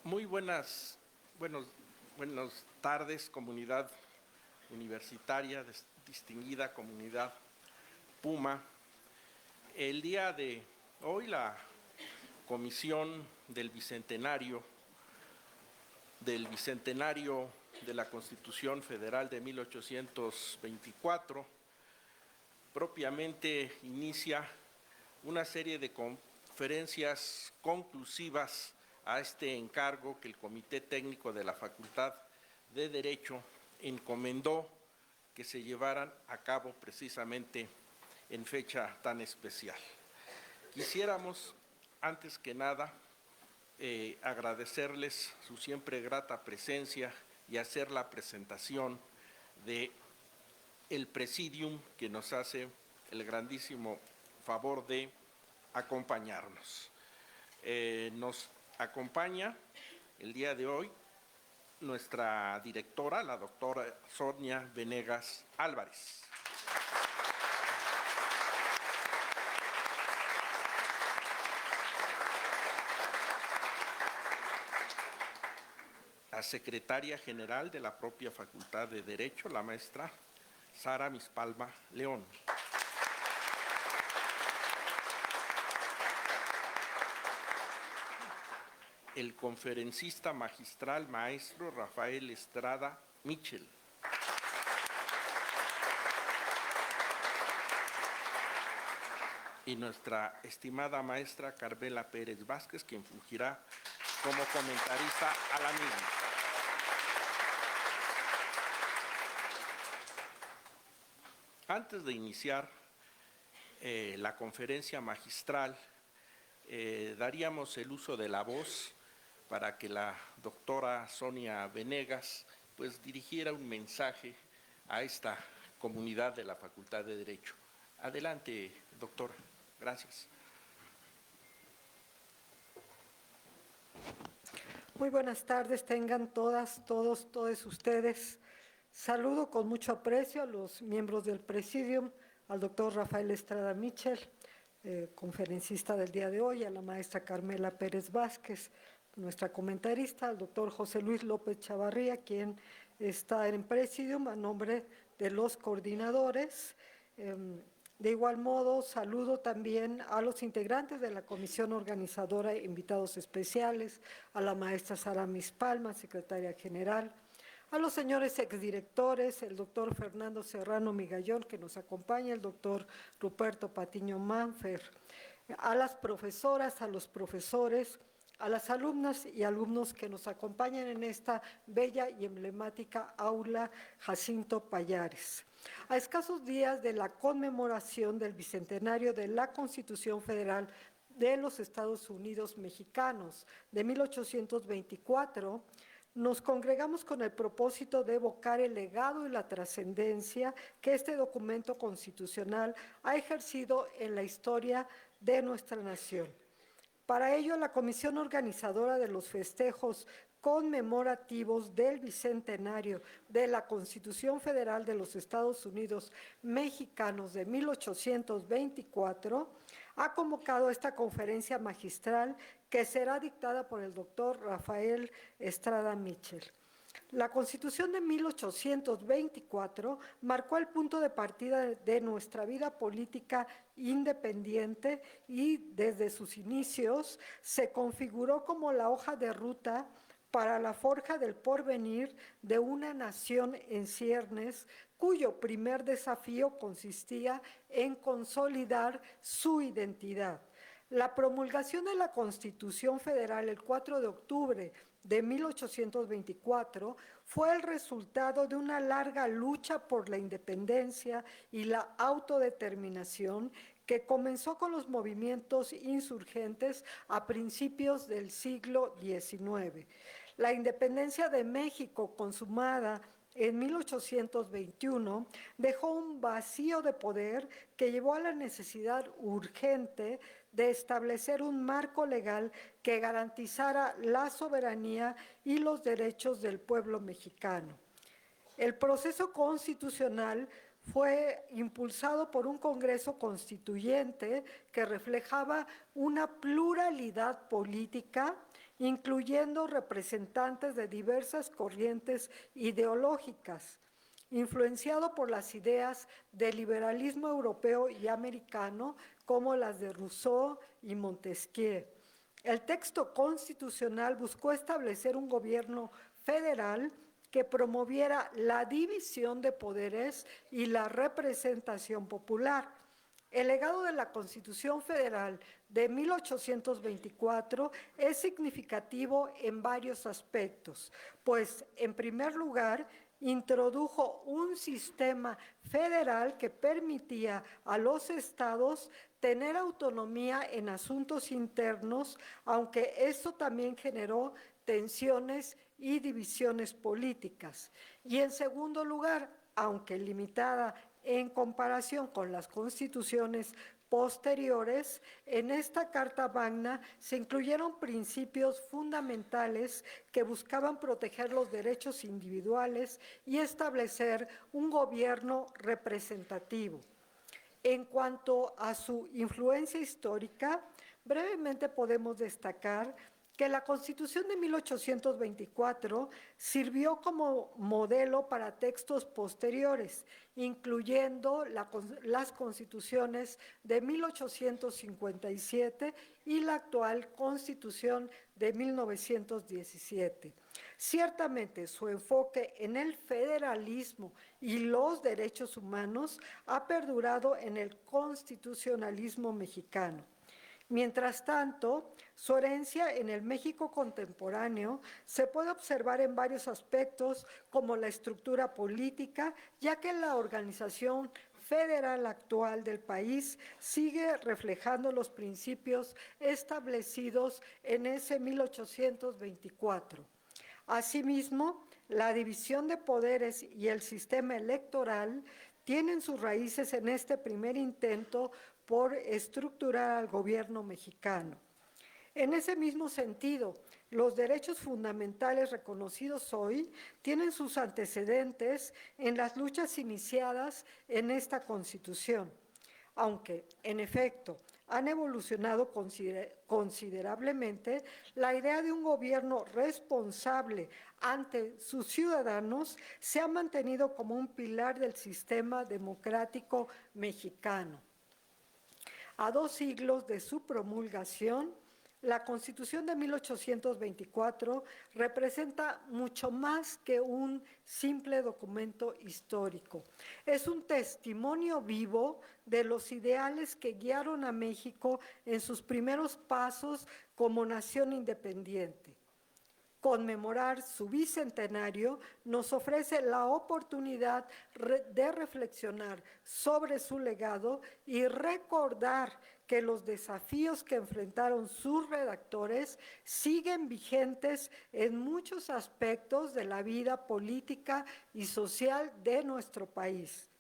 Muy buenas tardes, comunidad universitaria, distinguida comunidad Puma. El día de hoy la Comisión del Bicentenario de la Constitución Federal de 1824 propiamente inicia una serie de conferencias conclusivas a este encargo que el Comité Técnico de la Facultad de Derecho encomendó que se llevaran a cabo precisamente en fecha tan especial. Quisiéramos, antes que nada, agradecerles su siempre grata presencia y hacer la presentación de el Presidium que nos hace el grandísimo favor de acompañarnos. Nos acompaña el día de hoy nuestra directora, la doctora Sonia Venegas Álvarez. La secretaria general de la propia Facultad de Derecho, la maestra Sara Mispalva León. El conferencista magistral maestro Rafael Estrada Mitchell. Y nuestra estimada maestra Carmela Pérez Vázquez, quien fungirá como comentarista a la misma. Antes de iniciar la conferencia magistral, daríamos el uso de la voz para que la doctora Sonia Venegas pues dirigiera un mensaje a esta comunidad de la Facultad de Derecho. Adelante, doctora. Gracias. Muy buenas tardes, tengan todos ustedes. Saludo con mucho aprecio a los miembros del Presidium, al doctor Rafael Estrada Mitchell, conferencista del día de hoy, a la maestra Carmela Pérez Vázquez, nuestra comentarista, al doctor José Luis López Chavarría, quien está en Presidium a nombre de los coordinadores. De igual modo, saludo también a los integrantes de la comisión organizadora, invitados especiales, a la maestra Sara Mispalva, secretaria general, a los señores exdirectores, el doctor Fernando Serrano Migallón, que nos acompaña, el doctor Ruperto Patiño Manfer, a las profesoras, a los profesores, a las alumnas y alumnos que nos acompañan en esta bella y emblemática aula Jacinto Pallares. A escasos días de la conmemoración del bicentenario de la Constitución Federal de los Estados Unidos Mexicanos de 1824, nos congregamos con el propósito de evocar el legado y la trascendencia que este documento constitucional ha ejercido en la historia de nuestra nación. Para ello, la comisión organizadora de los festejos conmemorativos del bicentenario de la Constitución Federal de los Estados Unidos Mexicanos de 1824 ha convocado esta conferencia magistral que será dictada por el doctor Rafael Estrada Mitchell. La Constitución de 1824 marcó el punto de partida de nuestra vida política independiente y desde sus inicios se configuró como la hoja de ruta para la forja del porvenir de una nación en ciernes, cuyo primer desafío consistía en consolidar su identidad. La promulgación de la Constitución Federal el 4 de octubre de 1824 fue el resultado de una larga lucha por la independencia y la autodeterminación que comenzó con los movimientos insurgentes a principios del siglo XIX. La independencia de México, consumada en 1821, dejó un vacío de poder que llevó a la necesidad urgente de establecer un marco legal que garantizara la soberanía y los derechos del pueblo mexicano. El proceso constitucional fue impulsado por un Congreso Constituyente que reflejaba una pluralidad política incluyendo representantes de diversas corrientes ideológicas, influenciado por las ideas del liberalismo europeo y americano, como las de Rousseau y Montesquieu. El texto constitucional buscó establecer un gobierno federal que promoviera la división de poderes y la representación popular. El legado de la Constitución Federal de 1824 es significativo en varios aspectos, pues, en primer lugar, introdujo un sistema federal que permitía a los estados tener autonomía en asuntos internos, aunque esto también generó tensiones y divisiones políticas. Y en segundo lugar, aunque limitada en comparación con las constituciones posteriores, en esta Carta Magna se incluyeron principios fundamentales que buscaban proteger los derechos individuales y establecer un gobierno representativo. En cuanto a su influencia histórica, brevemente podemos destacar que la Constitución de 1824 sirvió como modelo para textos posteriores, incluyendo las constituciones de 1857 y la actual Constitución de 1917. Ciertamente, su enfoque en el federalismo y los derechos humanos ha perdurado en el constitucionalismo mexicano. Mientras tanto, su herencia en el México contemporáneo se puede observar en varios aspectos, como la estructura política, ya que la organización federal actual del país sigue reflejando los principios establecidos en ese 1824. Asimismo, la división de poderes y el sistema electoral tienen sus raíces en este primer intento por estructurar al gobierno mexicano. En ese mismo sentido, los derechos fundamentales reconocidos hoy tienen sus antecedentes en las luchas iniciadas en esta Constitución, aunque, en efecto, han evolucionado considerablemente. La idea de un gobierno responsable ante sus ciudadanos se ha mantenido como un pilar del sistema democrático mexicano. A 2 siglos de su promulgación, la Constitución de 1824 representa mucho más que un simple documento histórico. Es un testimonio vivo de los ideales que guiaron a México en sus primeros pasos como nación independiente. Conmemorar su bicentenario nos ofrece la oportunidad de reflexionar sobre su legado y recordar que los desafíos que enfrentaron sus redactores siguen vigentes en muchos aspectos de la vida política y social de nuestro país.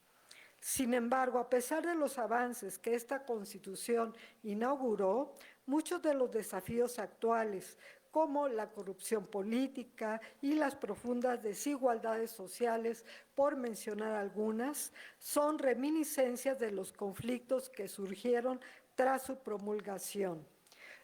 Sin embargo, a pesar de los avances que esta Constitución inauguró, muchos de los desafíos actuales, como la corrupción política y las profundas desigualdades sociales, por mencionar algunas, son reminiscencias de los conflictos que surgieron tras su promulgación.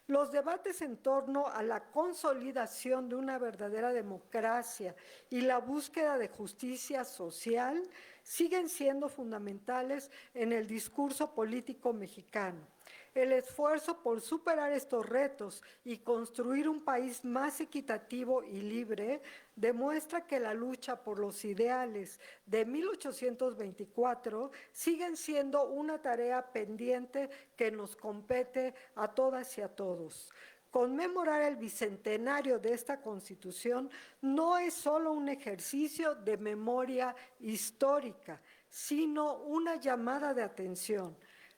Los debates en torno a la consolidación de una verdadera democracia y la búsqueda de justicia social siguen siendo fundamentales en el discurso político mexicano. El esfuerzo por superar estos retos y construir un país más equitativo y libre demuestra que la lucha por los ideales de 1824 siguen siendo una tarea pendiente que nos compete a todas y a todos. Conmemorar el bicentenario de esta Constitución no es solo un ejercicio de memoria histórica, sino una llamada de atención.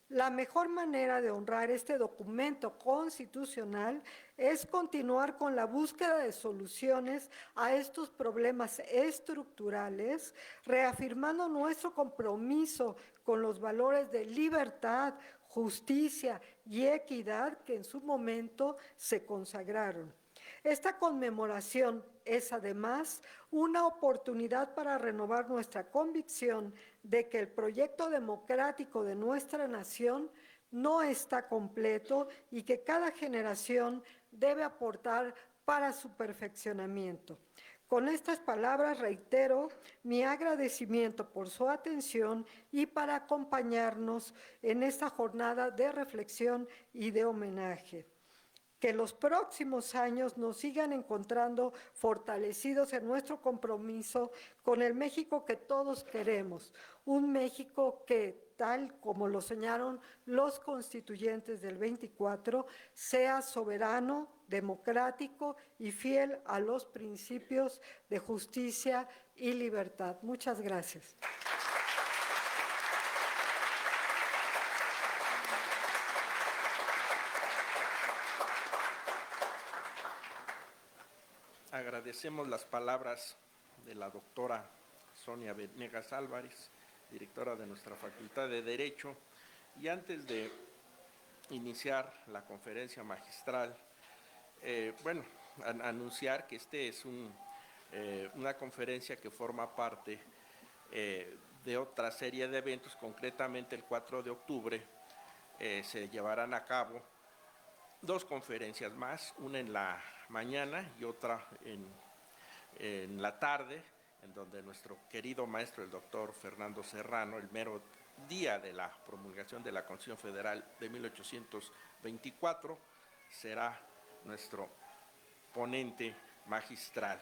La mejor manera de honrar este documento constitucional es continuar con la búsqueda de soluciones a estos problemas estructurales, reafirmando nuestro compromiso con los valores de libertad, justicia y equidad que en su momento se consagraron. Esta conmemoración es además una oportunidad para renovar nuestra convicción de que el proyecto democrático de nuestra nación no está completo y que cada generación debe aportar para su perfeccionamiento. Con estas palabras reitero mi agradecimiento por su atención y para acompañarnos en esta jornada de reflexión y de homenaje. Que los próximos años nos sigan encontrando fortalecidos en nuestro compromiso con el México que todos queremos, un México que, tal como lo soñaron los constituyentes del 24, sea soberano, democrático y fiel a los principios de justicia y libertad. Muchas gracias. Agradecemos las palabras de la doctora Sonia Venegas Álvarez, directora de nuestra Facultad de Derecho. Y antes de iniciar la conferencia magistral, anunciar que este es una conferencia que forma parte de otra serie de eventos. Concretamente el 4 de octubre se llevarán a cabo dos conferencias más, una en la mañana y otra en la tarde, en donde nuestro querido maestro, el doctor Fernando Serrano, el mero día de la promulgación de la Constitución Federal de 1824, será nuestro ponente magistral.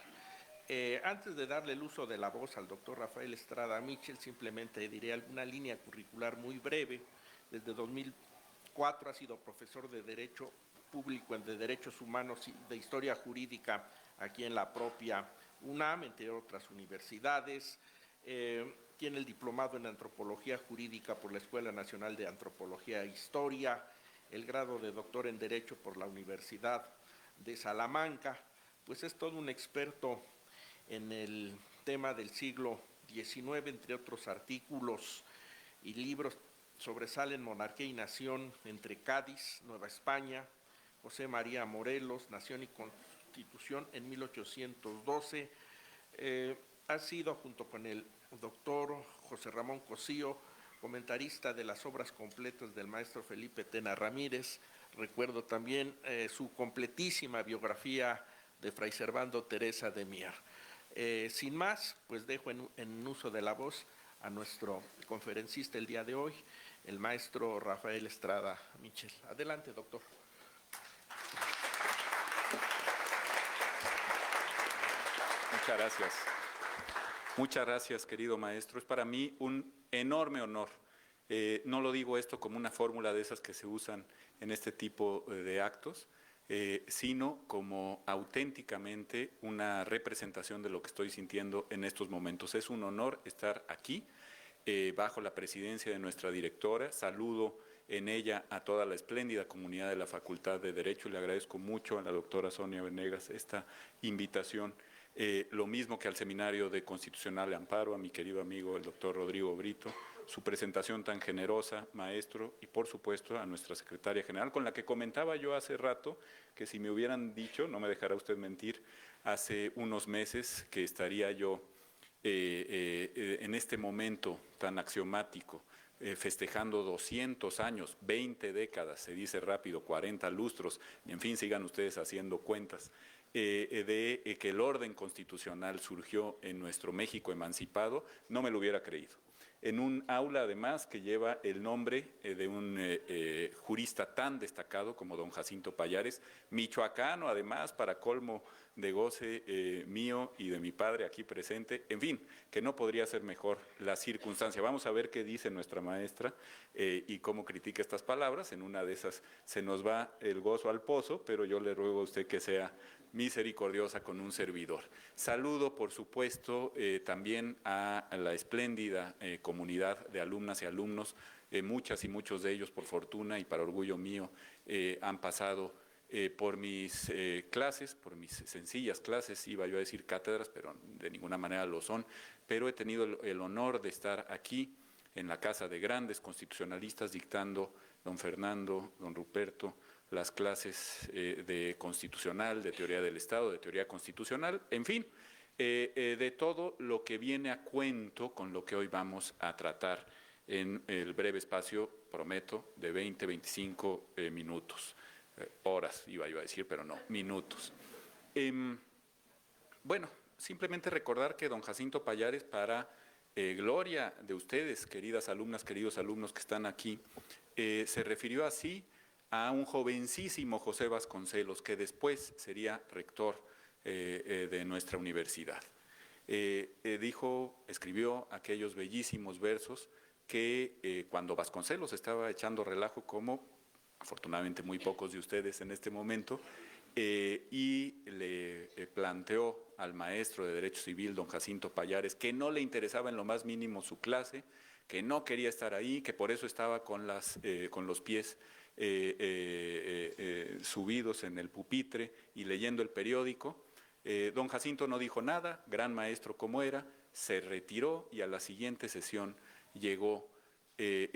Antes de darle el uso de la voz al doctor Rafael Estrada Mitchell, simplemente diré alguna línea curricular muy breve. Desde 2004 ha sido profesor de Derecho Público, de Derechos Humanos y de Historia Jurídica aquí en la propia UNAM, entre otras universidades. Tiene el diplomado en Antropología Jurídica por la Escuela Nacional de Antropología e Historia, el grado de doctor en Derecho por la Universidad de Salamanca. Pues es todo un experto en el tema del siglo XIX, entre otros artículos y libros. Sobresalen Monarquía y Nación entre Cádiz, Nueva España, José María Morelos, Nación y Constitución en 1812. Ha sido, junto con el doctor José Ramón Cosío, comentarista de las obras completas del maestro Felipe Tena Ramírez. Recuerdo también su completísima biografía de Fray Servando Teresa de Mier. Sin más, pues dejo en uso de la voz a nuestro conferencista el día de hoy, el maestro Rafael Estrada Mitchell. Adelante, doctor. Muchas gracias. Muchas gracias, querido maestro. Es para mí un enorme honor. No lo digo esto como una fórmula de esas que se usan en este tipo de actos, sino como auténticamente una representación de lo que estoy sintiendo en estos momentos. Es un honor estar aquí, bajo la presidencia de nuestra directora. Saludo en ella a toda la espléndida comunidad de la Facultad de Derecho y le agradezco mucho a la doctora Sonia Venegas esta invitación. Lo mismo que al Seminario de Constitucional de Amparo, a mi querido amigo el doctor Rodrigo Brito, su presentación tan generosa, maestro, y por supuesto a nuestra secretaria general, con la que comentaba yo hace rato que si me hubieran dicho, no me dejará usted mentir, hace unos meses que estaría yo en este momento tan axiomático, festejando 200 años, 20 décadas, se dice rápido, 40 lustros, y en fin, sigan ustedes haciendo cuentas, de que el orden constitucional surgió en nuestro México emancipado, no me lo hubiera creído. En un aula, además, que lleva el nombre de un jurista tan destacado como don Jacinto Pallares, michoacano, además, para colmo de goce mío y de mi padre aquí presente. En fin, que no podría ser mejor la circunstancia. Vamos a ver qué dice nuestra maestra y cómo critica estas palabras. En una de esas se nos va el gozo al pozo, pero yo le ruego a usted que sea misericordiosa con un servidor. Saludo, por supuesto, también a la espléndida comunidad de alumnas y alumnos. Muchas y muchos de ellos, por fortuna y para orgullo mío, han pasado por mis clases, por mis sencillas clases, iba yo a decir cátedras, pero de ninguna manera lo son, pero he tenido el honor de estar aquí en la Casa de Grandes Constitucionalistas dictando don Fernando, don Ruperto, las clases de constitucional, de teoría del Estado, de teoría constitucional, en fin, de todo lo que viene a cuento con lo que hoy vamos a tratar en el breve espacio, prometo, de 20, 25 minutos, horas iba yo a decir, pero no, minutos. Bueno, simplemente recordar que don Jacinto Pallares, para gloria de ustedes, queridas alumnas, queridos alumnos que están aquí, se refirió así a un jovencísimo José Vasconcelos, que después sería rector de nuestra universidad. Escribió aquellos bellísimos versos que cuando Vasconcelos estaba echando relajo, como afortunadamente muy pocos de ustedes en este momento, y le planteó al maestro de Derecho Civil, don Jacinto Pallares, que no le interesaba en lo más mínimo su clase, que no quería estar ahí, que por eso estaba con los pies subidos en el pupitre y leyendo el periódico. Don Jacinto no dijo nada, gran maestro como era, se retiró y a la siguiente sesión llegó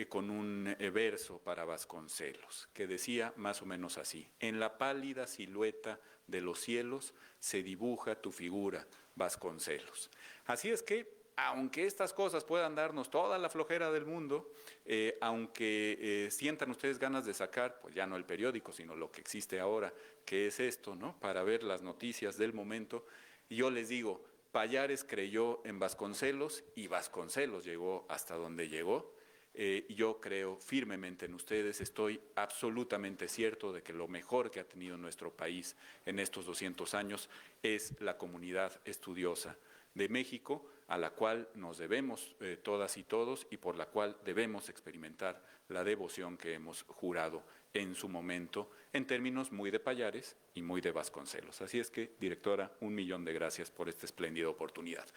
con un verso para Vasconcelos, que decía más o menos así: en la pálida silueta de los cielos se dibuja tu figura, Vasconcelos. Así es que, aunque estas cosas puedan darnos toda la flojera del mundo, aunque sientan ustedes ganas de sacar, pues ya no el periódico, sino lo que existe ahora, que es esto, ¿no?, para ver las noticias del momento, yo les digo, Pallares creyó en Vasconcelos y Vasconcelos llegó hasta donde llegó. Yo creo firmemente en ustedes, estoy absolutamente cierto de que lo mejor que ha tenido nuestro país en estos 200 años es la comunidad estudiosa de México, a la cual nos debemos todas y todos y por la cual debemos experimentar la devoción que hemos jurado en su momento, en términos muy de Pallares y muy de Vasconcelos. Así es que, directora, 1.000.000 de gracias por esta espléndida oportunidad.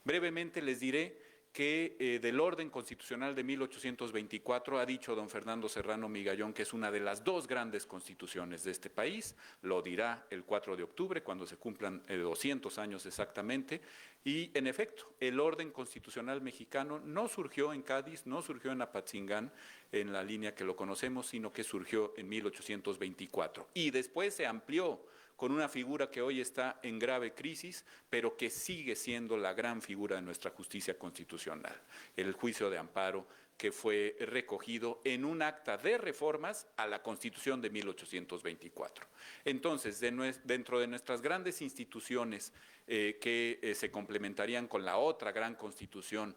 Brevemente les diré que del orden constitucional de 1824 ha dicho don Fernando Serrano Migallón que es una de las dos grandes constituciones de este país, lo dirá el 4 de octubre cuando se cumplan 200 años exactamente, y en efecto, el orden constitucional mexicano no surgió en Cádiz, no surgió en Apatzingán, en la línea que lo conocemos, sino que surgió en 1824 y después se amplió con una figura que hoy está en grave crisis, pero que sigue siendo la gran figura de nuestra justicia constitucional, el juicio de amparo, que fue recogido en un acta de reformas a la Constitución de 1824. Entonces, dentro de nuestras grandes instituciones que se complementarían con la otra gran Constitución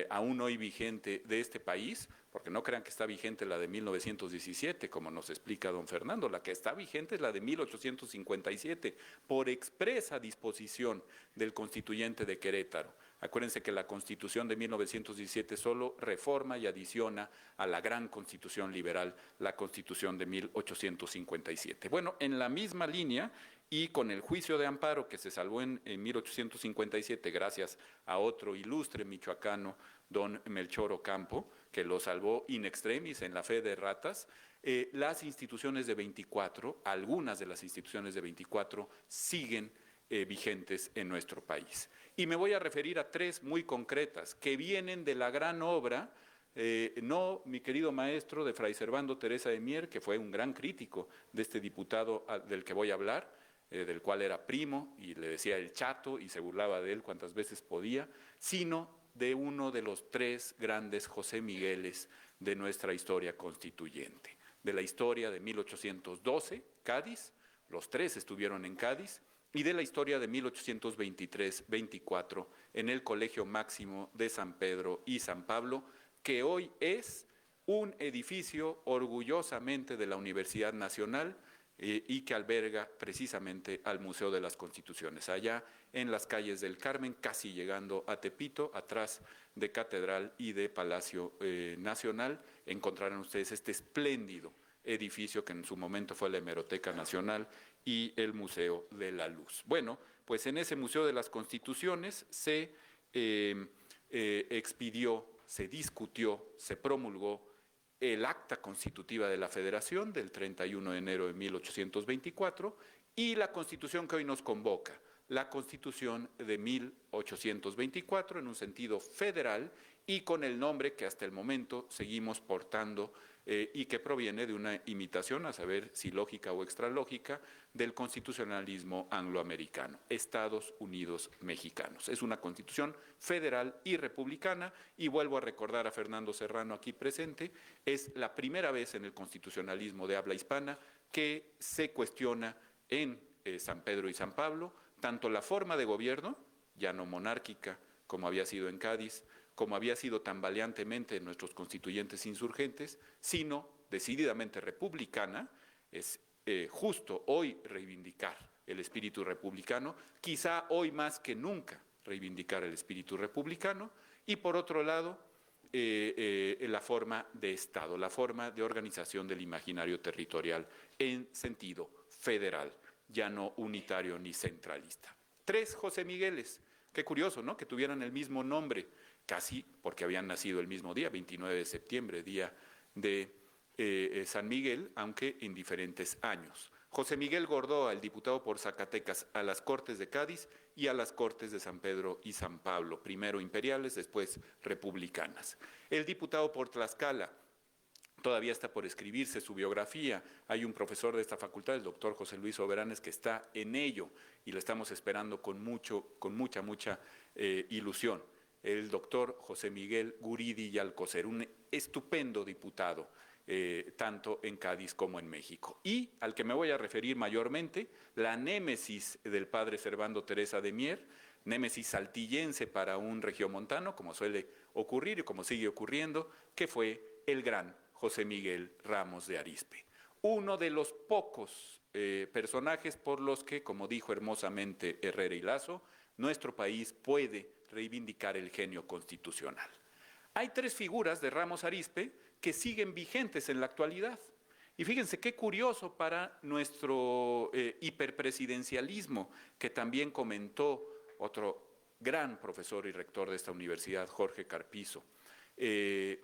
aún hoy vigente de este país, porque no crean que está vigente la de 1917, como nos explica don Fernando, la que está vigente es la de 1857, por expresa disposición del constituyente de Querétaro. Acuérdense que la Constitución de 1917 solo reforma y adiciona a la gran Constitución liberal, la Constitución de 1857. Bueno, en la misma línea y con el juicio de amparo que se salvó en 1857 gracias a otro ilustre michoacano, don Melchor Ocampo, que lo salvó in extremis en la fe de ratas, las instituciones de 24, algunas de las instituciones de 24 siguen vigentes en nuestro país. Y me voy a referir a tres muy concretas que vienen de la gran obra, no, mi querido maestro, de Fray Servando Teresa de Mier, que fue un gran crítico de este diputado del que voy a hablar, del cual era primo y le decía el chato y se burlaba de él cuantas veces podía, sino de uno de los tres grandes José Migueles de nuestra historia constituyente, de la historia de 1812, Cádiz, los tres estuvieron en Cádiz, y de la historia de 1823-24 en el Colegio Máximo de San Pedro y San Pablo, que hoy es un edificio orgullosamente de la Universidad Nacional y que alberga precisamente al Museo de las Constituciones, allá en las calles del Carmen, casi llegando a Tepito, atrás de Catedral y de Palacio Nacional, encontrarán ustedes este espléndido edificio que en su momento fue la Hemeroteca Nacional y el Museo de la Luz. Bueno, pues en ese Museo de las Constituciones se expidió, se discutió, se promulgó el acta constitutiva de la Federación del 31 de enero de 1824 y la Constitución que hoy nos convoca, la Constitución de 1824 en un sentido federal y con el nombre que hasta el momento seguimos portando y que proviene de una imitación, a saber si lógica o extralógica, del constitucionalismo angloamericano, Estados Unidos Mexicanos. Es una constitución federal y republicana, y vuelvo a recordar a Fernando Serrano aquí presente, es la primera vez en el constitucionalismo de habla hispana que se cuestiona en San Pedro y San Pablo, tanto la forma de gobierno, ya no monárquica como había sido en Cádiz, como había sido tan valiantemente en nuestros constituyentes insurgentes, sino decididamente republicana. Es justo hoy reivindicar el espíritu republicano, quizá hoy más que nunca reivindicar el espíritu republicano, y por otro lado, la forma de Estado, la forma de organización del imaginario territorial en sentido federal, ya no unitario ni centralista. 3 José Migueles, qué curioso, ¿no?, que tuvieran el mismo nombre, casi porque habían nacido el mismo día, 29 de septiembre, día de San Miguel, aunque en diferentes años. José Miguel Gordoa, el diputado por Zacatecas a las Cortes de Cádiz y a las Cortes de San Pedro y San Pablo, primero imperiales, después republicanas. El diputado por Tlaxcala, todavía está por escribirse su biografía. Hay un profesor de esta facultad, el doctor José Luis Soberanes, que está en ello y lo estamos esperando con mucha ilusión. El doctor José Miguel Guridi y Alcocer, un estupendo diputado, tanto en Cádiz como en México. Y al que me voy a referir mayormente, la némesis del padre Servando Teresa de Mier, némesis saltillense para un regiomontano, como suele ocurrir y como sigue ocurriendo, que fue el gran José Miguel Ramos de Arizpe. Uno de los pocos personajes por los que, como dijo hermosamente Herrera y Lazo, nuestro país puede reivindicar el genio constitucional. Hay 3 figuras de Ramos Arizpe que siguen vigentes en la actualidad. Y fíjense qué curioso para nuestro hiperpresidencialismo, que también comentó otro gran profesor y rector de esta universidad, Jorge Carpizo,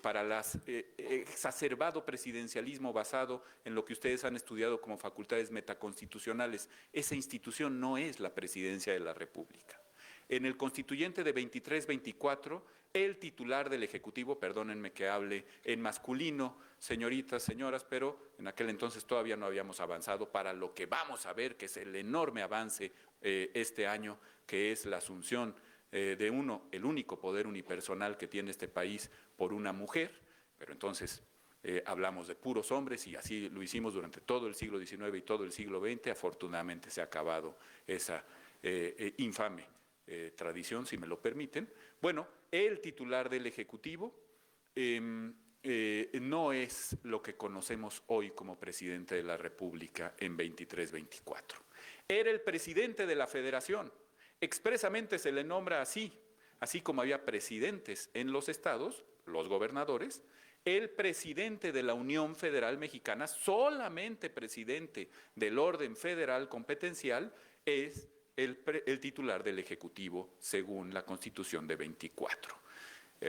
para el exacerbado presidencialismo basado en lo que ustedes han estudiado como facultades metaconstitucionales. Esa institución no es la presidencia de la República. En el constituyente de 23-24, el titular del Ejecutivo, perdónenme que hable en masculino, señoritas, señoras, pero en aquel entonces todavía no habíamos avanzado para lo que vamos a ver, que es el enorme avance este año, que es la asunción de el único poder unipersonal que tiene este país por una mujer, pero entonces hablamos de puros hombres y así lo hicimos durante todo el siglo XIX y todo el siglo XX. Afortunadamente se ha acabado esa infame tradición, si me lo permiten. Bueno, el titular del Ejecutivo no es lo que conocemos hoy como presidente de la República en 23-24. Era el presidente de la Federación. Expresamente se le nombra así como había presidentes en los estados, los gobernadores. El presidente de la Unión Federal Mexicana, solamente presidente del orden federal competencial, es el titular del Ejecutivo según la Constitución de 24.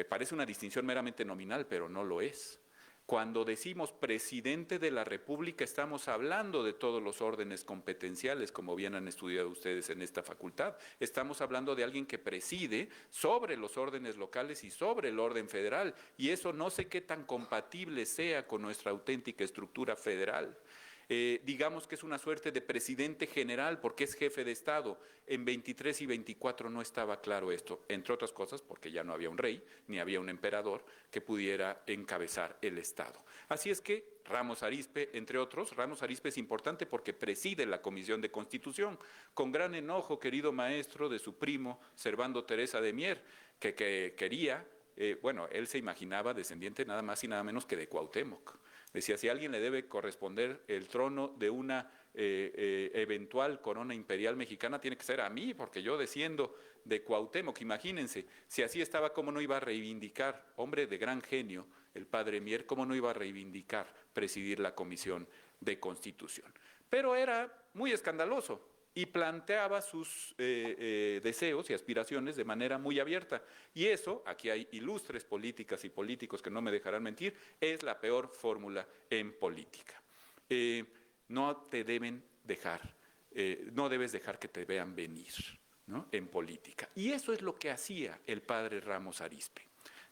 Parece una distinción meramente nominal, pero no lo es. Cuando decimos presidente de la República, estamos hablando de todos los órdenes competenciales, como bien han estudiado ustedes en esta facultad. Estamos hablando de alguien que preside sobre los órdenes locales y sobre el orden federal, y eso no sé qué tan compatible sea con nuestra auténtica estructura federal. Digamos que es una suerte de presidente general porque es jefe de Estado. En 23 y 24 no estaba claro esto, entre otras cosas porque ya no había un rey ni había un emperador que pudiera encabezar el Estado. Así es que Ramos Arizpe, entre otros, Ramos Arizpe es importante porque preside la Comisión de Constitución, con gran enojo, querido maestro, de su primo Servando Teresa de Mier, que quería, él se imaginaba descendiente nada más y nada menos que de Cuauhtémoc. Decía, si a alguien le debe corresponder el trono de una eventual corona imperial mexicana, tiene que ser a mí, porque yo desciendo de Cuauhtémoc. Imagínense, si así estaba, ¿cómo no iba a reivindicar, hombre de gran genio, el padre Mier, cómo no iba a reivindicar presidir la Comisión de Constitución? Pero era muy escandaloso y planteaba sus deseos y aspiraciones de manera muy abierta. Y eso, aquí hay ilustres políticas y políticos que no me dejarán mentir, es la peor fórmula en política. No te deben dejar, no debes dejar que te vean venir, ¿no?, en política. Y eso es lo que hacía el padre Ramos Arizpe.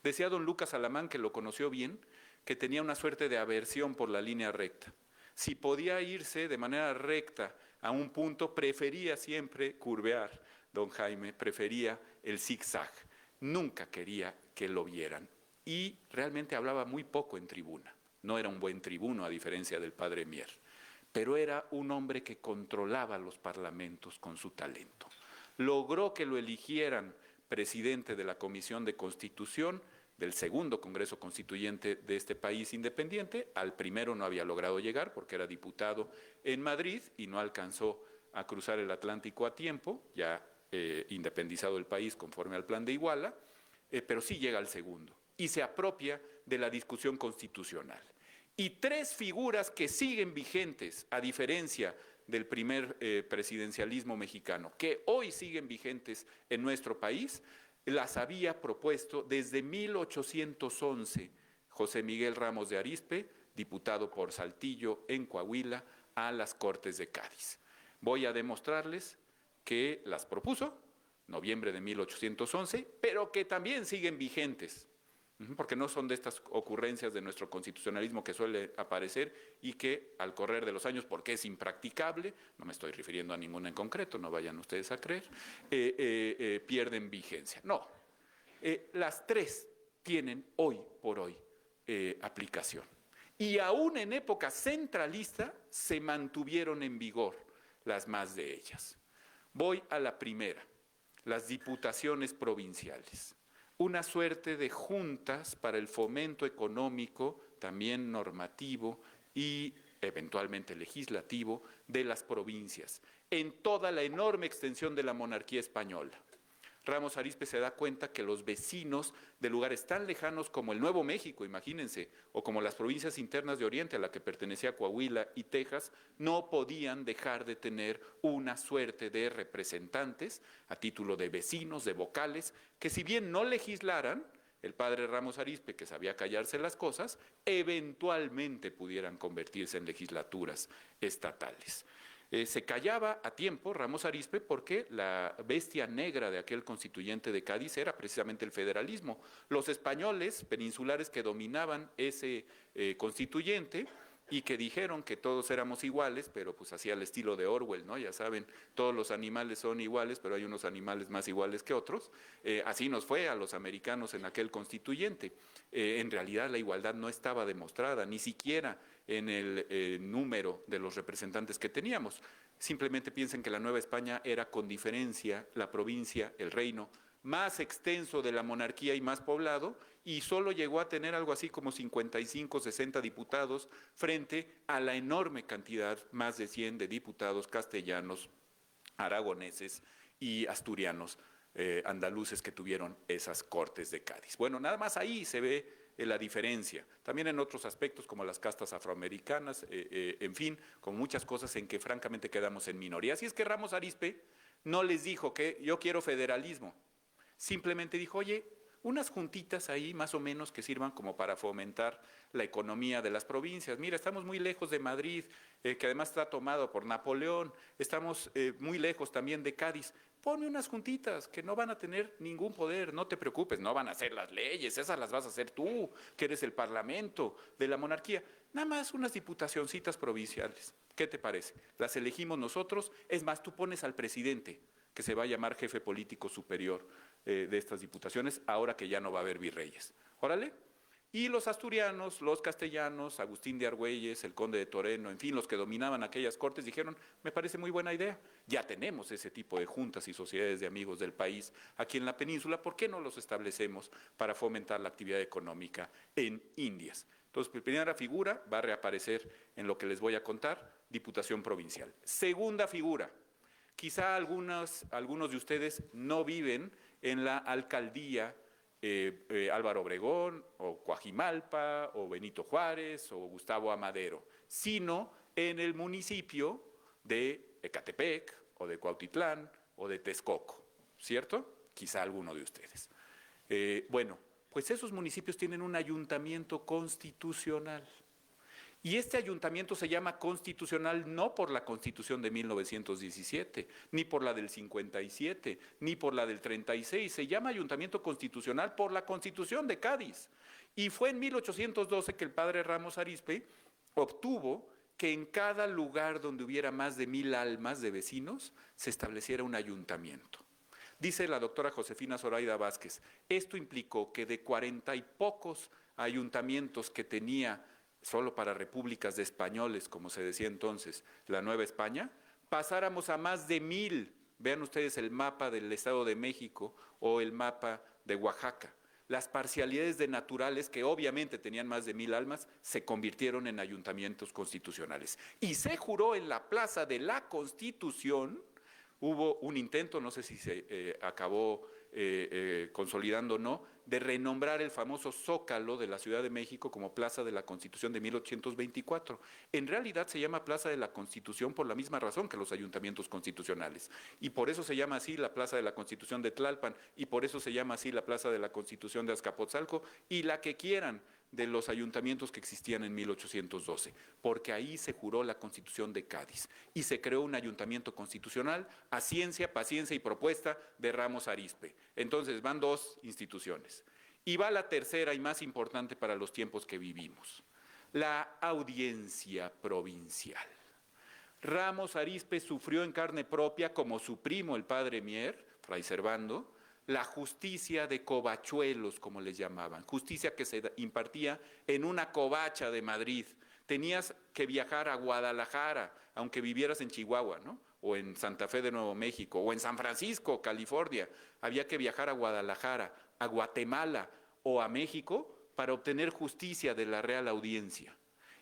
Decía don Lucas Alamán, que lo conoció bien, que tenía una suerte de aversión por la línea recta. Si podía irse de manera recta a un punto, prefería siempre curvear, don Jaime, prefería el zigzag. Nunca quería que lo vieran. Y realmente hablaba muy poco en tribuna. No era un buen tribuno, a diferencia del padre Mier. pero era un hombre que controlaba los parlamentos con su talento. Logró que lo eligieran presidente de la Comisión de Constitución del segundo Congreso Constituyente de este país independiente. Al primero no había logrado llegar porque era diputado en Madrid y no alcanzó a cruzar el Atlántico a tiempo, ya independizado el país conforme al Plan de Iguala, pero sí llega al segundo y se apropia de la discusión constitucional. Y tres figuras que siguen vigentes, a diferencia del primer presidencialismo mexicano, que hoy siguen vigentes en nuestro país, las había propuesto desde 1811 José Miguel Ramos de Arizpe, diputado por Saltillo en Coahuila, a las Cortes de Cádiz. Voy a demostrarles que las propuso, noviembre de 1811, pero que también siguen vigentes, porque no son de estas ocurrencias de nuestro constitucionalismo que suele aparecer y que al correr de los años, porque es impracticable, no me estoy refiriendo a ninguna en concreto, no vayan ustedes a creer, pierden vigencia. No, las tres tienen hoy por hoy aplicación. Y aún en época centralista se mantuvieron en vigor las más de ellas. Voy a la primera, las diputaciones provinciales. Una suerte de juntas para el fomento económico, también normativo y eventualmente legislativo de las provincias, en toda la enorme extensión de la monarquía española. Ramos Arizpe se da cuenta que los vecinos de lugares tan lejanos como el Nuevo México, imagínense, o como las provincias internas de Oriente a la que pertenecía Coahuila y Texas, no podían dejar de tener una suerte de representantes a título de vecinos, de vocales, que si bien no legislaran, el padre Ramos Arizpe, que sabía callarse las cosas, eventualmente pudieran convertirse en legislaturas estatales. Se callaba a tiempo Ramos Arizpe porque la bestia negra de aquel constituyente de Cádiz era precisamente el federalismo. Los españoles peninsulares que dominaban ese constituyente y que dijeron que todos éramos iguales, pero pues así al estilo de Orwell, ¿no? Ya saben, todos los animales son iguales, pero hay unos animales más iguales que otros. Así nos fue a los americanos en aquel constituyente. En realidad la igualdad no estaba demostrada, ni siquiera en el número de los representantes que teníamos. Simplemente piensen que la Nueva España era con diferencia la provincia, el reino más extenso de la monarquía y más poblado, y solo llegó a tener algo así como 55, 60 diputados frente a la enorme cantidad, más de 100 de diputados castellanos, aragoneses y asturianos, andaluces que tuvieron esas Cortes de Cádiz. Bueno, nada más ahí se ve la diferencia. También en otros aspectos como las castas afroamericanas, en fin, con muchas cosas en que francamente quedamos en minoría. Así es que Ramos Arizpe no les dijo que yo quiero federalismo. Simplemente dijo, oye, unas juntitas ahí más o menos que sirvan como para fomentar la economía de las provincias. Mira, estamos muy lejos de Madrid, que además está tomado por Napoleón, estamos muy lejos también de Cádiz. Ponme unas juntitas que no van a tener ningún poder, no te preocupes, no van a hacer las leyes, esas las vas a hacer tú, que eres el parlamento de la monarquía. Nada más unas diputacioncitas provinciales. ¿Qué te parece? Las elegimos nosotros, es más, tú pones al presidente, que se va a llamar jefe político superior de estas diputaciones, ahora que ya no va a haber virreyes. Órale. Y los asturianos, los castellanos, Agustín de Argüelles, el conde de Toreno, en fin, los que dominaban aquellas cortes, dijeron, me parece muy buena idea, ya tenemos ese tipo de juntas y sociedades de amigos del país aquí en la península, ¿por qué no los establecemos para fomentar la actividad económica en Indias? Entonces, primera figura va a reaparecer en lo que les voy a contar, Diputación Provincial. Segunda figura, quizá algunos de ustedes no viven en la alcaldía Álvaro Obregón, o Coajimalpa, o Benito Juárez, o Gustavo Amadero, sino en el municipio de Ecatepec, o de Cuautitlán, o de Texcoco, ¿cierto? Quizá alguno de ustedes. Bueno, pues esos municipios tienen un ayuntamiento constitucional. Y este ayuntamiento se llama constitucional no por la Constitución de 1917, ni por la del 57, ni por la del 36, se llama ayuntamiento constitucional por la Constitución de Cádiz. Y fue en 1812 que el padre Ramos Arizpe obtuvo que en cada lugar donde hubiera más de 1000 almas de vecinos se estableciera un ayuntamiento. Dice la doctora Josefina Zoraida Vázquez, esto implicó que de 40 y pocos ayuntamientos que tenía solo para repúblicas de españoles, como se decía entonces, la Nueva España, pasáramos a más de 1,000. Vean ustedes el mapa del Estado de México o el mapa de Oaxaca. Las parcialidades de naturales, que obviamente tenían más de 1,000 almas, se convirtieron en ayuntamientos constitucionales. Y se juró en la Plaza de la Constitución. Hubo un intento, no sé si se acabó consolidando o no, de renombrar el famoso Zócalo de la Ciudad de México como Plaza de la Constitución de 1824. En realidad se llama Plaza de la Constitución por la misma razón que los ayuntamientos constitucionales. Y por eso se llama así la Plaza de la Constitución de Tlalpan, y por eso se llama así la Plaza de la Constitución de Azcapotzalco, y la que quieran de los ayuntamientos que existían en 1812, porque ahí se juró la Constitución de Cádiz y se creó un ayuntamiento constitucional a ciencia, paciencia y propuesta de Ramos Arizpe. Entonces van dos instituciones. Y va la tercera y más importante para los tiempos que vivimos, la audiencia provincial. Ramos Arizpe sufrió en carne propia, como su primo el padre Mier, Fray Servando, la justicia de covachuelos, como les llamaban, justicia que se impartía en una covacha de Madrid. Tenías que viajar a Guadalajara, aunque vivieras en Chihuahua, ¿no? O en Santa Fe de Nuevo México, o en San Francisco, California. Había que viajar a Guadalajara, a Guatemala o a México para obtener justicia de la Real Audiencia.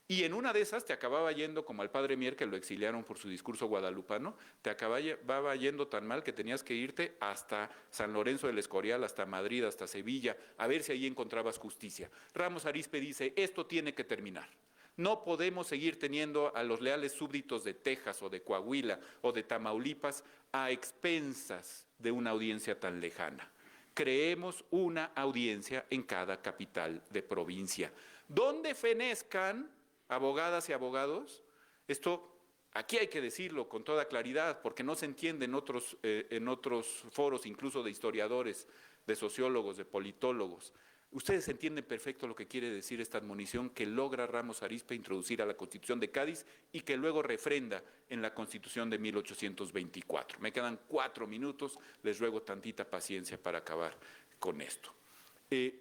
Y en una de esas te acababa yendo, como al padre Mier, que lo exiliaron por su discurso guadalupano, te acababa yendo tan mal que tenías que irte hasta San Lorenzo del Escorial, hasta Madrid, hasta Sevilla, a ver si ahí encontrabas justicia. Ramos Arizpe dice, esto tiene que terminar. No podemos seguir teniendo a los leales súbditos de Texas o de Coahuila o de Tamaulipas a expensas de una audiencia tan lejana. Creemos una audiencia en cada capital de provincia, donde fenezcan abogadas y abogados. Esto aquí hay que decirlo con toda claridad, porque no se entiende en otros foros, incluso de historiadores, de sociólogos, de politólogos. Ustedes entienden perfecto lo que quiere decir esta admonición que logra Ramos Arizpe introducir a la Constitución de Cádiz y que luego refrenda en la Constitución de 1824. Me quedan 4 minutos, les ruego tantita paciencia para acabar con esto.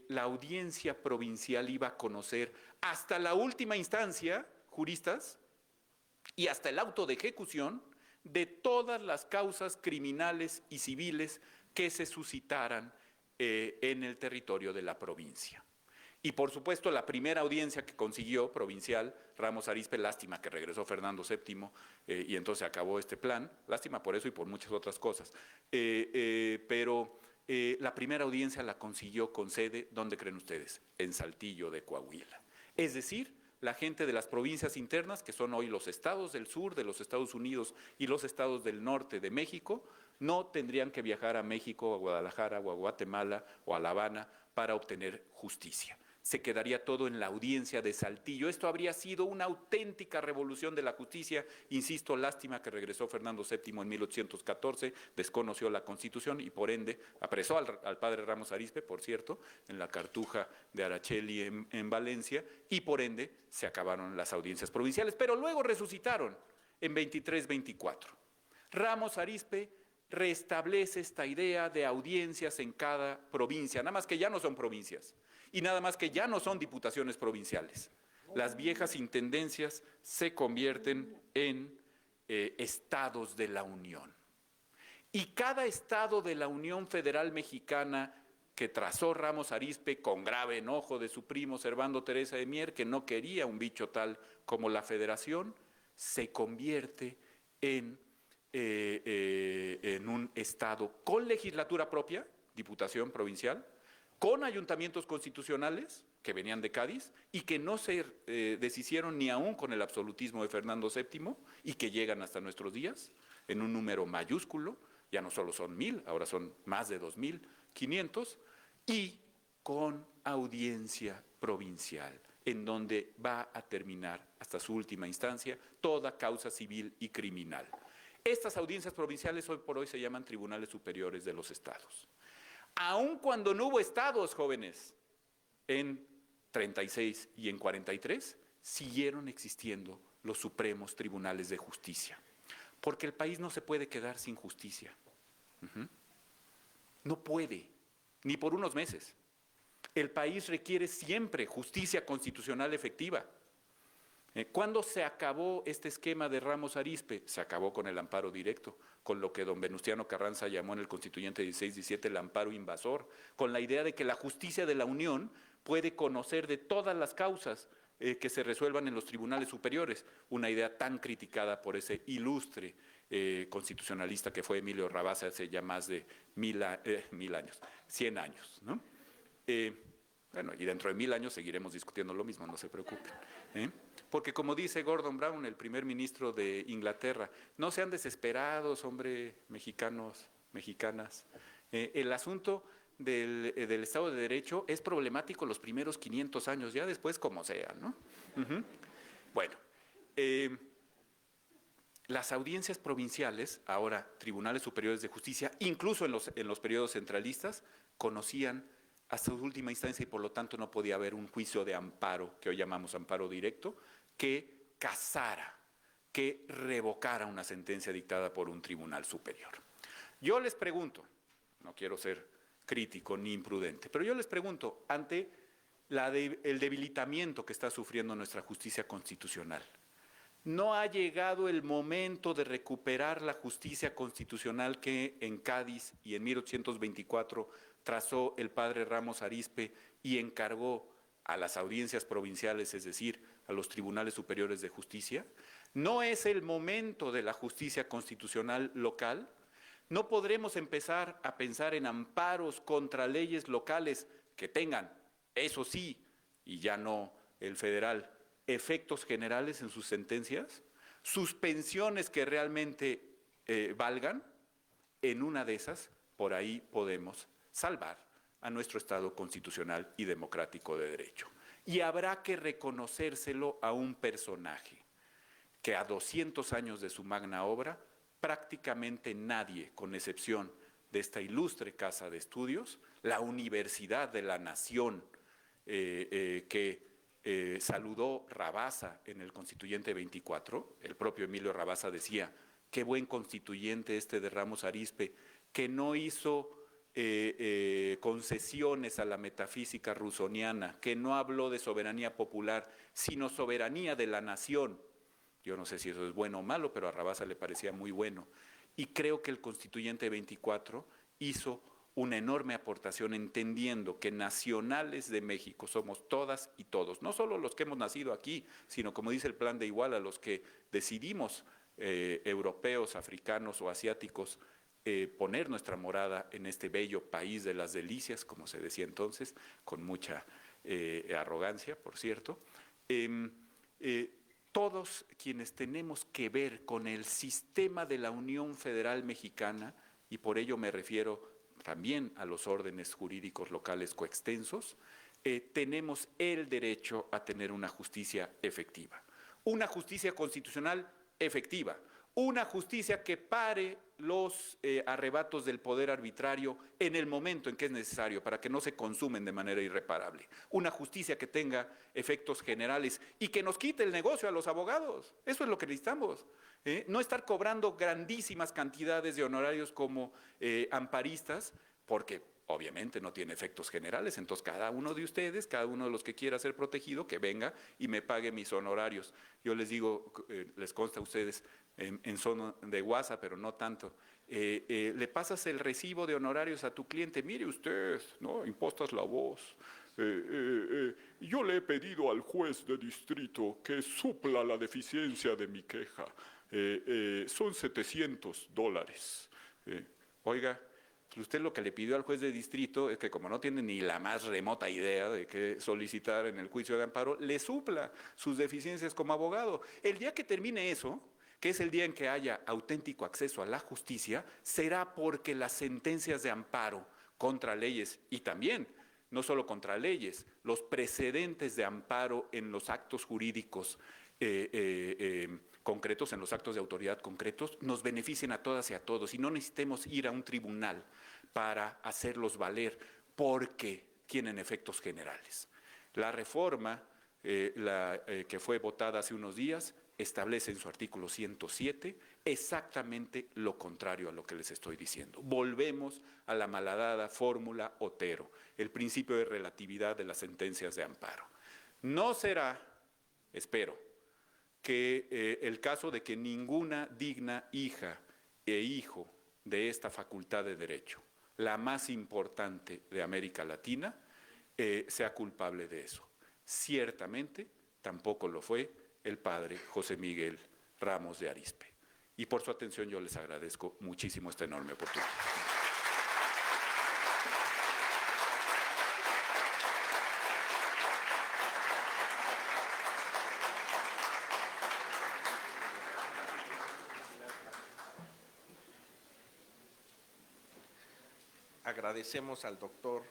La audiencia provincial iba a conocer hasta la última instancia, juristas, y hasta el auto de ejecución de todas las causas criminales y civiles que se suscitaran en el territorio de la provincia. Y por supuesto la primera audiencia que consiguió provincial, Ramos Arizpe, lástima que regresó Fernando VII y entonces acabó este plan, lástima por eso y por muchas otras cosas, pero la primera audiencia la consiguió con sede, ¿dónde creen ustedes? En Saltillo de Coahuila. Es decir, la gente de las provincias internas, que son hoy los estados del sur de los Estados Unidos y los estados del norte de México, no tendrían que viajar a México, a Guadalajara o a Guatemala o a La Habana para obtener justicia. Se quedaría todo en la audiencia de Saltillo. Esto habría sido una auténtica revolución de la justicia. Insisto, lástima que regresó Fernando VII en 1814, desconoció la Constitución y por ende apresó al padre Ramos Arizpe, por cierto, en la Cartuja de Araceli en Valencia, y por ende se acabaron las audiencias provinciales. Pero luego resucitaron en 23-24. Ramos Arizpe restablece esta idea de audiencias en cada provincia, nada más que ya no son provincias. Y nada más que ya no son diputaciones provinciales. Las viejas intendencias se convierten en estados de la Unión. Y cada estado de la Unión Federal Mexicana que trazó Ramos Arizpe con grave enojo de su primo Servando Teresa de Mier, que no quería un bicho tal como la federación, se convierte en un estado con legislatura propia, diputación provincial, con ayuntamientos constitucionales que venían de Cádiz y que no se deshicieron ni aún con el absolutismo de Fernando VII y que llegan hasta nuestros días en un número mayúsculo, ya no solo son 1,000, ahora son más de 2,500, y con audiencia provincial, en donde va a terminar hasta su última instancia toda causa civil y criminal. Estas audiencias provinciales hoy por hoy se llaman tribunales superiores de los estados. Aun cuando no hubo estados, jóvenes, en 36 y en 43, siguieron existiendo los supremos tribunales de justicia. Porque el país no se puede quedar sin justicia. No puede, ni por unos meses. El país requiere siempre justicia constitucional efectiva. ¿Cuándo se acabó este esquema de Ramos Arizpe? Se acabó con el amparo directo, con lo que don Venustiano Carranza llamó en el Constituyente 16-17 el amparo invasor, con la idea de que la justicia de la Unión puede conocer de todas las causas que se resuelvan en los tribunales superiores, una idea tan criticada por ese ilustre constitucionalista que fue Emilio Rabasa hace ya más de 100 años, ¿no? Bueno, y dentro de 1000 años seguiremos discutiendo lo mismo, no se preocupen. Porque como dice Gordon Brown, el primer ministro de Inglaterra, no sean desesperados, hombre, mexicanos, mexicanas. El asunto del Estado de Derecho es problemático los primeros 500 años, ya después como sea, ¿no? Bueno, las audiencias provinciales, ahora tribunales superiores de justicia, incluso en los periodos centralistas, conocían hasta última instancia y por lo tanto no podía haber un juicio de amparo, que hoy llamamos amparo directo, que casara, que revocara una sentencia dictada por un tribunal superior. Yo les pregunto, no quiero ser crítico ni imprudente, pero yo les pregunto, ante el debilitamiento que está sufriendo nuestra justicia constitucional, ¿no ha llegado el momento de recuperar la justicia constitucional que en Cádiz y en 1824 trazó el padre Ramos Arizpe y encargó a las audiencias provinciales, es decir, a los tribunales superiores de justicia? ¿No es el momento de la justicia constitucional local? ¿No podremos empezar a pensar en amparos contra leyes locales que tengan, eso sí, y ya no el federal, efectos generales en sus sentencias? ¿Suspensiones que realmente valgan? En una de esas, por ahí podemos salvar a nuestro Estado constitucional y democrático de derecho. Y habrá que reconocérselo a un personaje que a 200 años de su magna obra, prácticamente nadie, con excepción de esta ilustre casa de estudios, la Universidad de la Nación, que saludó Rabasa en el Constituyente 24, el propio Emilio Rabasa decía, qué buen constituyente este de Ramos Arizpe, que no hizo concesiones a la metafísica rusoniana, que no habló de soberanía popular, sino soberanía de la nación. Yo no sé si eso es bueno o malo, pero a Rabasa le parecía muy bueno. Y creo que el Constituyente 24 hizo una enorme aportación entendiendo que nacionales de México somos todas y todos, no solo los que hemos nacido aquí, sino como dice el Plan de Iguala, los que decidimos, europeos, africanos o asiáticos, poner nuestra morada en este bello país de las delicias, como se decía entonces, con mucha arrogancia, por cierto. Todos quienes tenemos que ver con el sistema de la Unión Federal Mexicana, y por ello me refiero también a los órdenes jurídicos locales coextensos, tenemos el derecho a tener una justicia efectiva, una justicia constitucional efectiva, una justicia que pare los arrebatos del poder arbitrario en el momento en que es necesario para que no se consumen de manera irreparable, una justicia que tenga efectos generales y que nos quite el negocio a los abogados. Eso es lo que necesitamos. No estar cobrando grandísimas cantidades de honorarios como amparistas, porque obviamente no tiene efectos generales. Entonces cada uno de ustedes, cada uno de los que quiera ser protegido, que venga y me pague mis honorarios. Yo les digo, les consta a ustedes en son de WhatsApp, pero no tanto. Le pasas el recibo de honorarios a tu cliente, mire usted, ¿no? Impostas la voz. Yo le he pedido al juez de distrito que supla la deficiencia de mi queja. Son $700. Oiga, usted lo que le pidió al juez de distrito es que como no tiene ni la más remota idea de qué solicitar en el juicio de amparo, le supla sus deficiencias como abogado. El día que termine eso, que es el día en que haya auténtico acceso a la justicia, será porque las sentencias de amparo contra leyes y también, no solo contra leyes, los precedentes de amparo en los actos jurídicos concretos, en los actos de autoridad concretos, nos beneficien a todas y a todos y no necesitemos ir a un tribunal para hacerlos valer porque tienen efectos generales. La reforma que fue votada hace unos días establece en su artículo 107 exactamente lo contrario a lo que les estoy diciendo. Volvemos a la malhadada fórmula Otero, el principio de relatividad de las sentencias de amparo. No será, espero, que el caso de que ninguna digna hija e hijo de esta Facultad de Derecho, la más importante de América Latina, sea culpable de eso. Ciertamente tampoco lo fue el padre José Miguel Ramos de Arizpe. Y por su atención yo les agradezco muchísimo esta enorme oportunidad. Agradecemos al doctor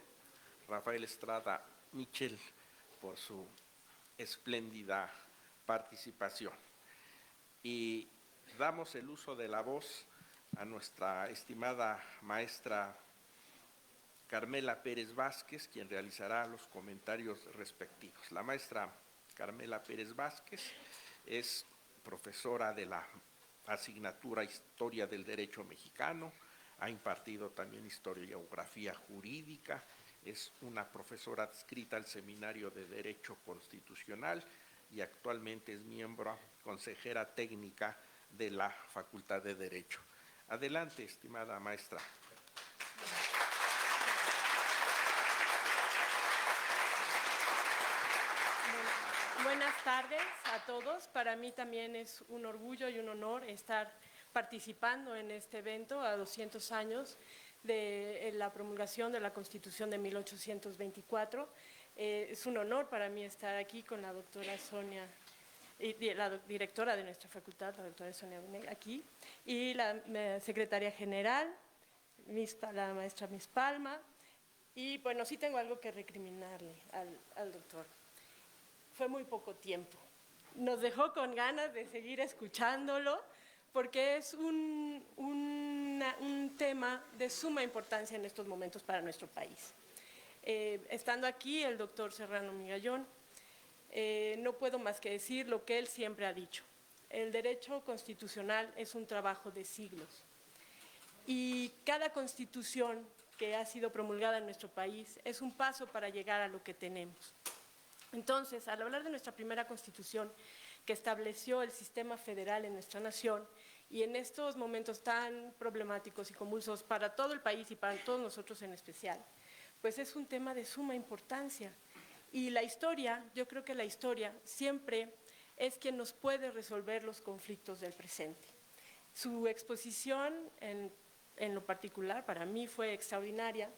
Rafael Estrada Mitchell por su espléndida participación. Y damos el uso de la voz a nuestra estimada maestra Carmela Pérez Vázquez, quien realizará los comentarios respectivos. La maestra Carmela Pérez Vázquez es profesora de la asignatura Historia del Derecho Mexicano, ha impartido también historiografía jurídica, es una profesora adscrita al Seminario de Derecho Constitucional y actualmente es miembro, consejera técnica de la Facultad de Derecho. Adelante, estimada maestra. Buenas tardes a todos. Para mí también es un orgullo y un honor estar participando en este evento a 200 años de la promulgación de la Constitución de 1824. Es un honor para mí estar aquí con la doctora Sonia, la directora de nuestra facultad, la doctora Sonia Benet, aquí, y la secretaria general, la maestra Miss Palma. Y bueno, sí tengo algo que recriminarle al doctor. Fue muy poco tiempo. Nos dejó con ganas de seguir escuchándolo, porque es un tema de suma importancia en estos momentos para nuestro país. Estando aquí el doctor Serrano Migallón, no puedo más que decir lo que él siempre ha dicho. El derecho constitucional es un trabajo de siglos y cada constitución que ha sido promulgada en nuestro país es un paso para llegar a lo que tenemos. Entonces, al hablar de nuestra primera constitución, que estableció el sistema federal en nuestra nación, y en estos momentos tan problemáticos y convulsos para todo el país y para todos nosotros en especial, pues es un tema de suma importancia. Y la historia, yo creo que la historia siempre es quien nos puede resolver los conflictos del presente. Su exposición, en lo particular, para mí fue extraordinaria,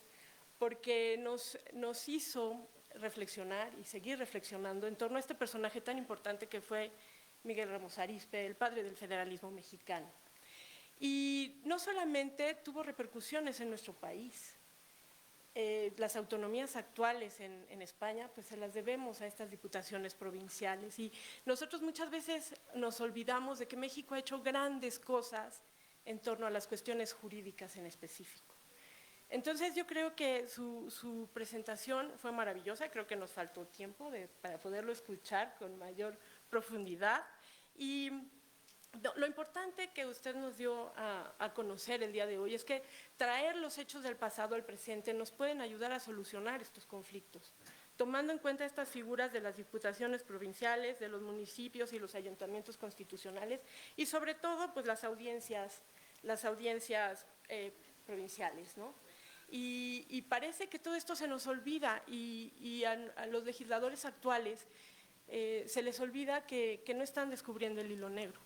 porque nos hizo reflexionar y seguir reflexionando en torno a este personaje tan importante que fue Miguel Ramos Arizpe, el padre del federalismo mexicano. Y no solamente tuvo repercusiones en nuestro país, las autonomías actuales en España, pues se las debemos a estas diputaciones provinciales. Y nosotros muchas veces nos olvidamos de que México ha hecho grandes cosas en torno a las cuestiones jurídicas en específico. Entonces yo creo que su presentación fue maravillosa, creo que nos faltó tiempo para poderlo escuchar con mayor profundidad. Y lo importante que usted nos dio a conocer el día de hoy es que traer los hechos del pasado al presente nos pueden ayudar a solucionar estos conflictos, tomando en cuenta estas figuras de las diputaciones provinciales, de los municipios y los ayuntamientos constitucionales y sobre todo pues las audiencias provinciales, ¿no? Y parece que todo esto se nos olvida y a los legisladores actuales se les olvida que no están descubriendo el hilo negro.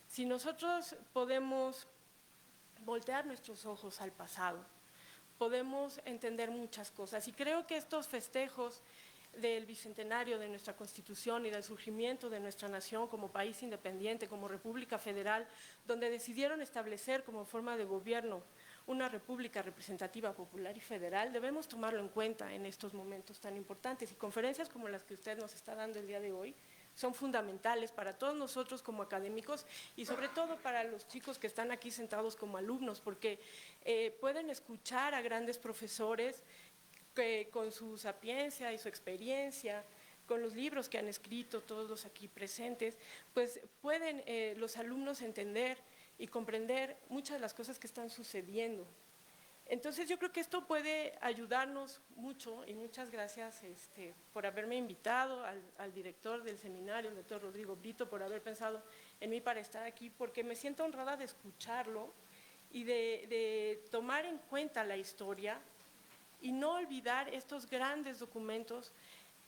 Si nosotros podemos voltear nuestros ojos al pasado, podemos entender muchas cosas. Y creo que estos festejos del bicentenario de nuestra Constitución y del surgimiento de nuestra nación como país independiente, como República Federal, donde decidieron establecer como forma de gobierno una república representativa, popular y federal, debemos tomarlo en cuenta en estos momentos tan importantes. Y conferencias como las que usted nos está dando el día de hoy son fundamentales para todos nosotros como académicos y sobre todo para los chicos que están aquí sentados como alumnos, porque pueden escuchar a grandes profesores que con su sapiencia y su experiencia, con los libros que han escrito todos los aquí presentes, pues pueden los alumnos entender y comprender muchas de las cosas que están sucediendo Entonces yo creo que esto puede ayudarnos mucho y muchas gracias por haberme invitado, al director del seminario, el doctor Rodrigo Brito, por haber pensado en mí para estar aquí, porque me siento honrada de escucharlo y de tomar en cuenta la historia y no olvidar estos grandes documentos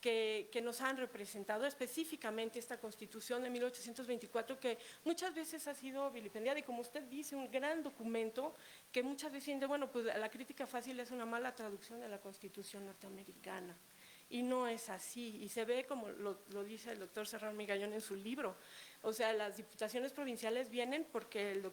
que nos han representado, específicamente esta Constitución de 1824, que muchas veces ha sido vilipendiada y, como usted dice, un gran documento que muchas veces dicen, bueno, pues la crítica fácil es una mala traducción de la Constitución norteamericana. Y no es así, y se ve como lo dice el doctor Serrano Migallón en su libro. O sea, las diputaciones provinciales vienen porque el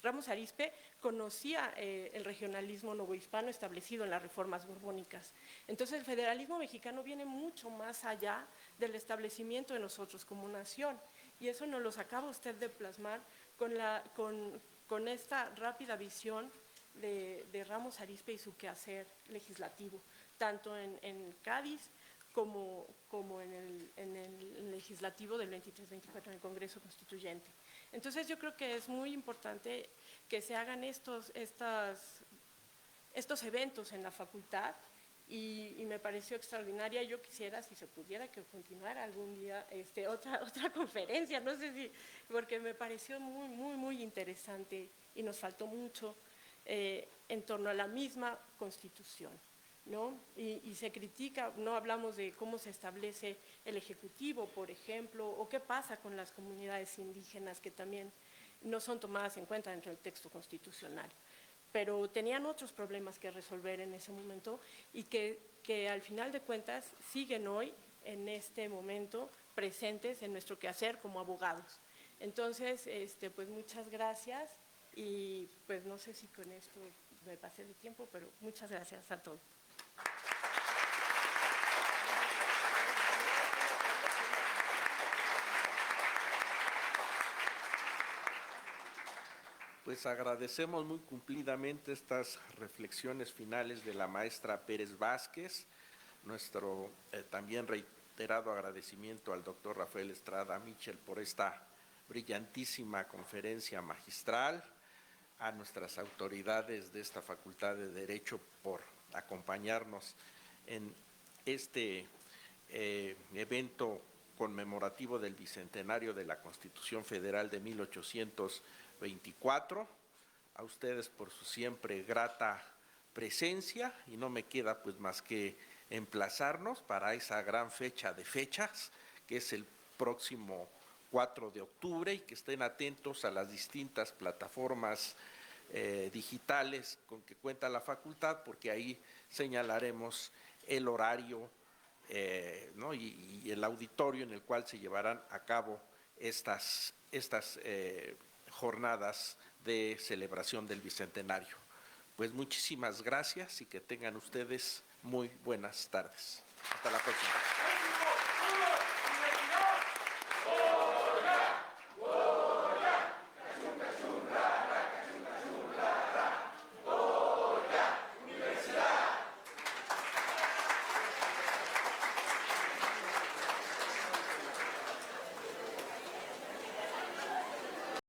Ramos Arizpe conocía el regionalismo novohispano establecido en las reformas borbónicas. Entonces, el federalismo mexicano viene mucho más allá del establecimiento de nosotros como nación, y eso nos lo acaba usted de plasmar con esta rápida visión de Ramos Arizpe y su quehacer legislativo, tanto en Cádiz como en el legislativo del 23-24 en el Congreso Constituyente. Entonces yo creo que es muy importante que se hagan estos eventos en la facultad y me pareció extraordinaria. Yo quisiera, si se pudiera, que continuara algún día otra conferencia, no sé si, porque me pareció muy, muy, muy interesante y nos faltó mucho en torno a la misma Constitución, ¿no? Y se critica, no hablamos de cómo se establece el Ejecutivo, por ejemplo, o qué pasa con las comunidades indígenas que también no son tomadas en cuenta dentro del texto constitucional, pero tenían otros problemas que resolver en ese momento y que al final de cuentas siguen hoy, en este momento, presentes en nuestro quehacer como abogados. Entonces, pues muchas gracias y pues no sé si con esto me pasé de tiempo, pero muchas gracias a todos. Pues agradecemos muy cumplidamente estas reflexiones finales de la maestra Pérez Vázquez, nuestro también reiterado agradecimiento al doctor Rafael Estrada Mitchell por esta brillantísima conferencia magistral, a nuestras autoridades de esta Facultad de Derecho por acompañarnos en este evento conmemorativo del Bicentenario de la Constitución Federal de 1824, a ustedes por su siempre grata presencia, y no me queda pues más que emplazarnos para esa gran fecha de fechas, que es el próximo 4 de octubre, y que estén atentos a las distintas plataformas digitales con que cuenta la facultad, porque ahí señalaremos el horario ¿no? y el auditorio en el cual se llevarán a cabo estas jornadas de celebración del Bicentenario. Pues muchísimas gracias y que tengan ustedes muy buenas tardes. Hasta la próxima.